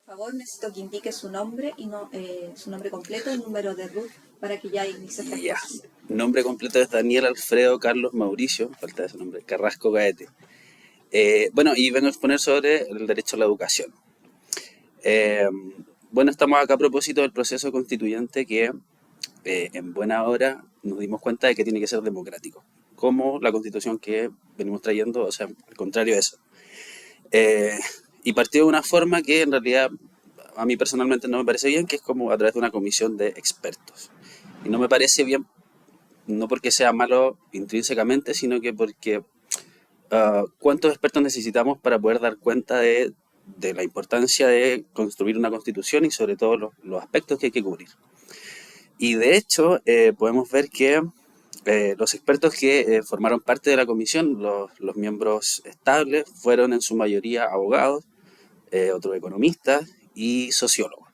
Favor, necesito que indique su nombre y no, su nombre completo y número de RUT para que ya inicie estas Ya. cosas. Nombre completo es Daniel Alfredo Carlos Mauricio, falta ese nombre, Carrasco Gaete. Bueno, y vengo a exponer sobre el derecho a la educación. Eh, bueno, estamos acá a propósito del proceso constituyente que en buena hora nos dimos cuenta de que tiene que ser democrático, como la constitución que venimos trayendo, o sea, al contrario de eso. Eh, y partió de una forma que en realidad a mí personalmente no me parece bien, que es como a través de una comisión de expertos. Y no me parece bien, no porque sea malo intrínsecamente, sino que porque ¿cuántos expertos necesitamos para poder dar cuenta de la importancia de construir una constitución y sobre todo los aspectos que hay que cubrir? Y de hecho, podemos ver que los expertos que formaron parte de la comisión, los miembros estables, fueron en su mayoría abogados, otros economistas y sociólogos.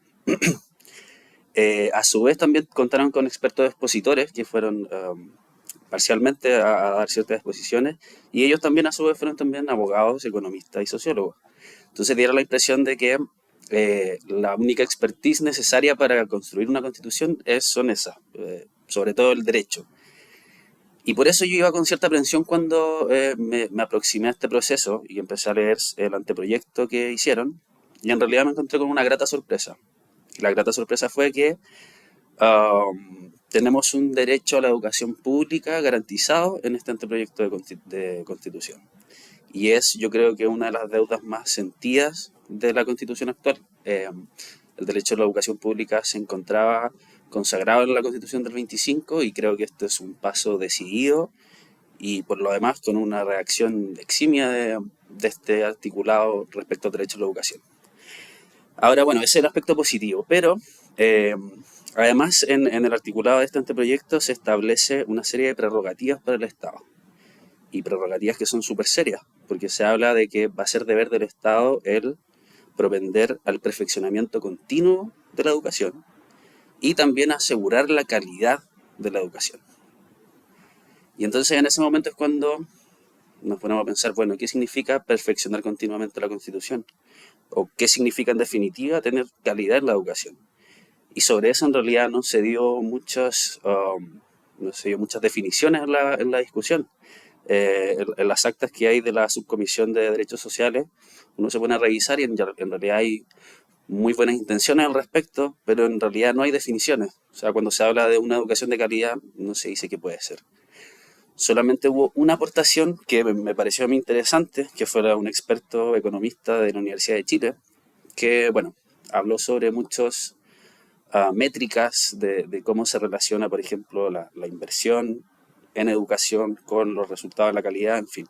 A su vez también contaron con expertos expositores que fueron parcialmente a dar ciertas exposiciones, y ellos también a su vez fueron también abogados, economistas y sociólogos. Entonces dieron la impresión de que la única expertise necesaria para construir una constitución son esas, sobre todo el derecho. Y por eso yo iba con cierta aprensión cuando me aproximé a este proceso y empecé a leer el anteproyecto que hicieron, y en realidad me encontré con una grata sorpresa. La grata sorpresa fue que tenemos un derecho a la educación pública garantizado en este anteproyecto de constitución. Y es, yo creo que una de las deudas más sentidas de la constitución actual. El derecho a la educación pública se encontraba consagrado en la constitución del 25 y creo que esto es un paso decidido y por lo demás con una reacción eximia de este articulado respecto al derecho a la educación. Ahora, bueno, ese es el aspecto positivo, pero eh, además en el articulado de este anteproyecto se establece una serie de prerrogativas para el Estado, y prerrogativas que son súper serias, porque se habla de que va a ser deber del Estado el propender al perfeccionamiento continuo de la educación y también asegurar la calidad de la educación. Y entonces en ese momento es cuando nos ponemos a pensar, bueno, ¿qué significa perfeccionar continuamente la Constitución? ¿O qué significa en definitiva tener calidad en la educación? Y sobre eso en realidad no se dio muchas definiciones en la discusión. En las actas que hay de la Subcomisión de Derechos Sociales, uno se pone a revisar y en realidad hay muy buenas intenciones al respecto, pero en realidad no hay definiciones. O sea, cuando se habla de una educación de calidad, no se dice qué puede ser. Solamente hubo una aportación que me pareció a mí interesante, que fuera un experto economista de la Universidad de Chile, que, bueno, habló sobre muchas métricas de cómo se relaciona, por ejemplo, la inversión en educación con los resultados de la calidad, en fin.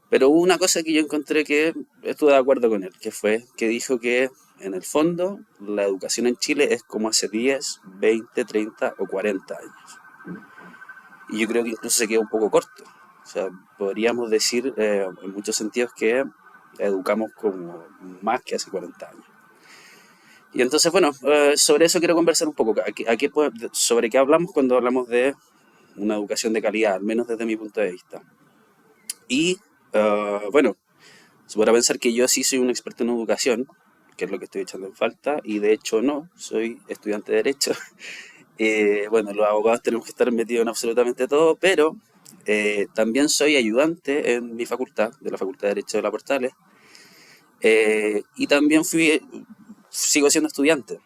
Pero hubo una cosa que yo encontré que estuve de acuerdo con él, que fue que dijo que en el fondo la educación en Chile es como hace 10, 20, 30 o 40 años. Y yo creo que incluso se queda un poco corto. O sea, podríamos decir en muchos sentidos que educamos como más que hace 40 años. Y entonces, bueno, sobre eso quiero conversar un poco. ¿Sobre qué hablamos cuando hablamos de una educación de calidad, al menos desde mi punto de vista? Y bueno, se podrá pensar que yo sí soy un experto en educación, que es lo que estoy echando en falta, y de hecho no, soy estudiante de Derecho. Bueno, los abogados tenemos que estar metidos en absolutamente todo, pero también soy ayudante en mi facultad, de la Facultad de Derecho de la Portales, y también sigo siendo estudiante,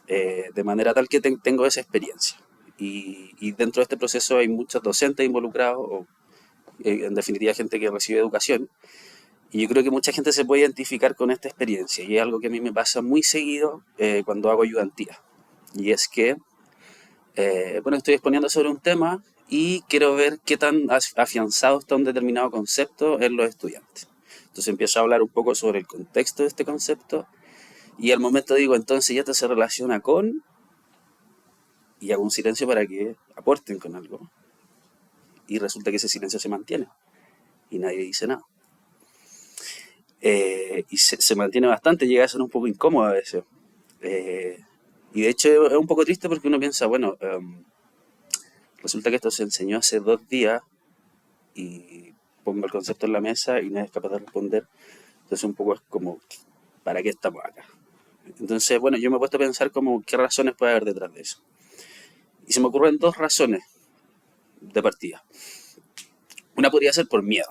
de manera tal que tengo esa experiencia. Y dentro de este proceso hay muchos docentes involucrados, o en definitiva gente que recibe educación, y yo creo que mucha gente se puede identificar con esta experiencia, y es algo que a mí me pasa muy seguido cuando hago ayudantía. Y es que, bueno, estoy exponiendo sobre un tema y quiero ver qué tan afianzado está un determinado concepto en los estudiantes. Entonces empiezo a hablar un poco sobre el contexto de este concepto y al momento digo, entonces, ¿ya esto se relaciona con? Y hago un silencio para que aporten con algo. Y resulta que ese silencio se mantiene y nadie dice nada. Y se mantiene bastante, llega a ser un poco incómodo a veces. Eh, y de hecho es un poco triste porque uno piensa, bueno, resulta que esto se enseñó hace 2 días y pongo el concepto en la mesa y nadie es capaz de responder. Entonces un poco es como, ¿para qué estamos acá? Entonces, bueno, yo me he puesto a pensar como qué razones puede haber detrás de eso. Y se me ocurren dos razones de partida. Una podría ser por miedo,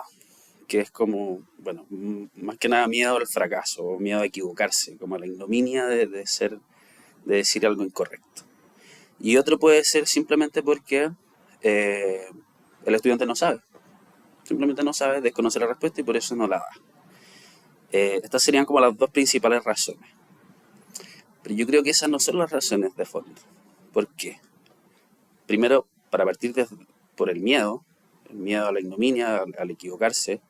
que es como, bueno, más que nada miedo al fracaso, o miedo a equivocarse, como a la ignominia de decir algo incorrecto. Y otro puede ser simplemente porque eh, el estudiante no sabe, simplemente no sabe, desconoce la respuesta y por eso no la da. Estas serían como las dos principales razones. Pero yo creo que esas no son las razones de fondo. ¿Por qué? Primero, para partir por el miedo a la ignominia, al equivocarse,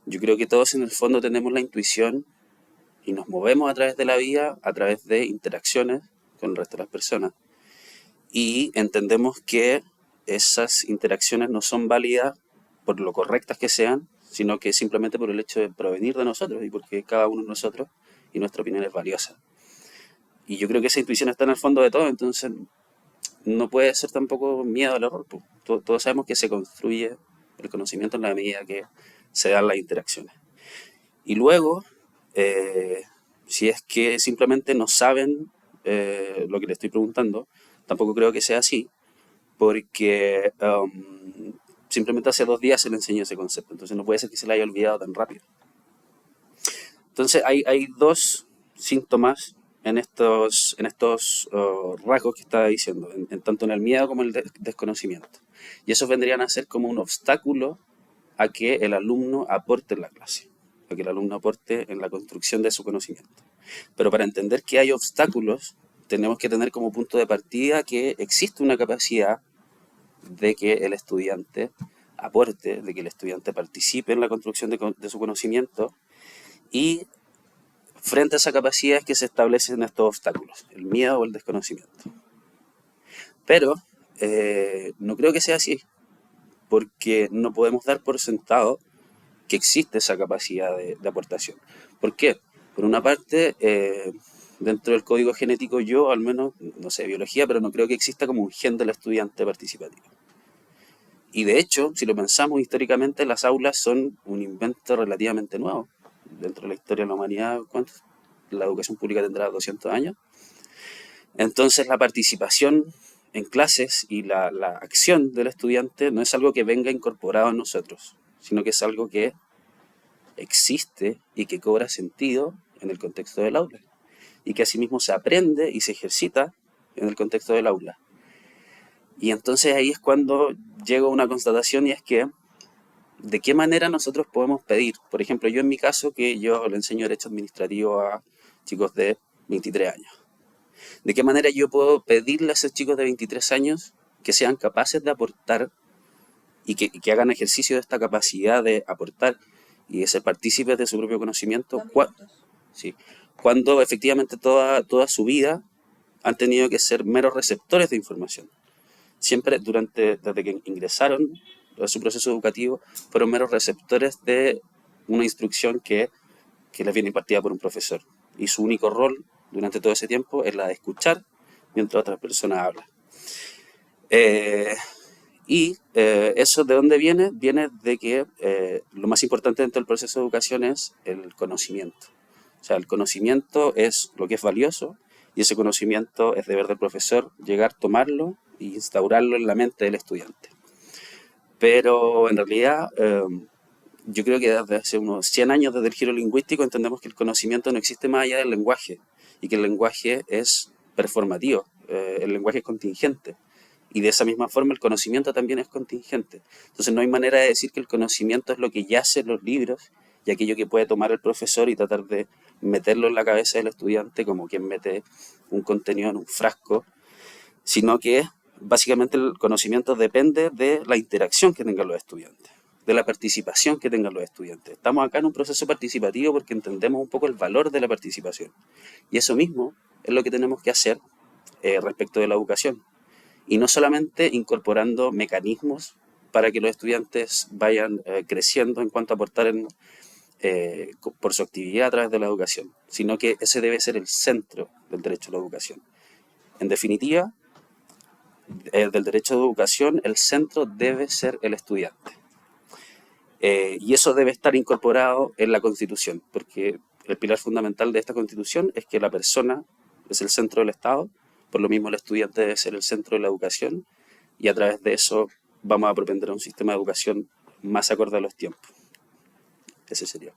yo creo que todos en el fondo tenemos la intuición y nos movemos a través de la vida, a través de interacciones con el resto de las personas. Y entendemos que esas interacciones no son válidas por lo correctas que sean, sino que simplemente por el hecho de provenir de nosotros y porque cada uno de nosotros y nuestra opinión es valiosa. Y yo creo que esa intuición está en el fondo de todo, entonces no puede ser tampoco miedo al error. Todos sabemos que se construye el conocimiento en la medida que se dan las interacciones. Y luego, eh, si es que simplemente no saben lo que le estoy preguntando, tampoco creo que sea así, porque simplemente hace 2 días se le enseñó ese concepto, entonces no puede ser que se le haya olvidado tan rápido. Entonces hay dos síntomas en estos rasgos que estaba diciendo, tanto en el miedo como en el desconocimiento. Y esos vendrían a ser como un obstáculo a que el alumno aporte en la clase, a que el alumno aporte en la construcción de su conocimiento. Pero para entender que hay obstáculos, tenemos que tener como punto de partida que existe una capacidad de que el estudiante aporte, de que el estudiante participe en la construcción de su conocimiento, y frente a esa capacidad es que se establecen estos obstáculos, el miedo o el desconocimiento. Pero no creo que sea así, porque no podemos dar por sentado que existe esa capacidad de aportación. ¿Por qué? Por una parte, dentro del código genético yo, al menos, no sé, biología, pero no creo que exista como un gen del estudiante participativo. Y de hecho, si lo pensamos históricamente, las aulas son un invento relativamente nuevo. Dentro de la historia de la humanidad, ¿cuánto? La educación pública tendrá 200 años. Entonces la participación en clases y la acción del estudiante no es algo que venga incorporado en nosotros, sino que es algo que existe y que cobra sentido en el contexto del aula, y que asimismo se aprende y se ejercita en el contexto del aula. Y entonces ahí es cuando llego a una constatación, y es que ¿de qué manera nosotros podemos pedir? Por ejemplo, yo en mi caso, que yo le enseño Derecho Administrativo a chicos de 23 años. ¿De qué manera yo puedo pedirle a esos chicos de 23 años que sean capaces de aportar y que hagan ejercicio de esta capacidad de aportar y de ser partícipes de su propio conocimiento? Sí, cuando efectivamente toda su vida han tenido que ser meros receptores de información. Siempre desde que ingresaron a su proceso educativo, fueron meros receptores de una instrucción que les viene impartida por un profesor. Y su único rol durante todo ese tiempo es la de escuchar mientras otras personas hablan. Eso ¿de dónde viene? Viene de que lo más importante dentro del proceso de educación es el conocimiento. O sea, el conocimiento es lo que es valioso, y ese conocimiento es deber del profesor llegar, tomarlo e instaurarlo en la mente del estudiante. Pero en realidad yo creo que desde hace unos 100 años, desde el giro lingüístico, entendemos que el conocimiento no existe más allá del lenguaje, y que el lenguaje es performativo, el lenguaje es contingente. Y de esa misma forma el conocimiento también es contingente. Entonces no hay manera de decir que el conocimiento es lo que yace en los libros y aquello que puede tomar el profesor y tratar de meterlo en la cabeza del estudiante como quien mete un contenido en un frasco, sino que básicamente el conocimiento depende de la interacción que tengan los estudiantes, de la participación que tengan los estudiantes. Estamos acá en un proceso participativo porque entendemos un poco el valor de la participación. Y eso mismo es lo que tenemos que hacer respecto de la educación. Y no solamente incorporando mecanismos para que los estudiantes vayan creciendo en cuanto a aportar por su actividad a través de la educación, sino que ese debe ser el centro del derecho a la educación. En definitiva, del derecho a la educación, el centro debe ser el estudiante. Y eso debe estar incorporado en la Constitución, porque el pilar fundamental de esta Constitución es que la persona es el centro del Estado, por lo mismo el estudiante debe ser el centro de la educación, y a través de eso vamos a propender a un sistema de educación más acorde a los tiempos. Ese sería.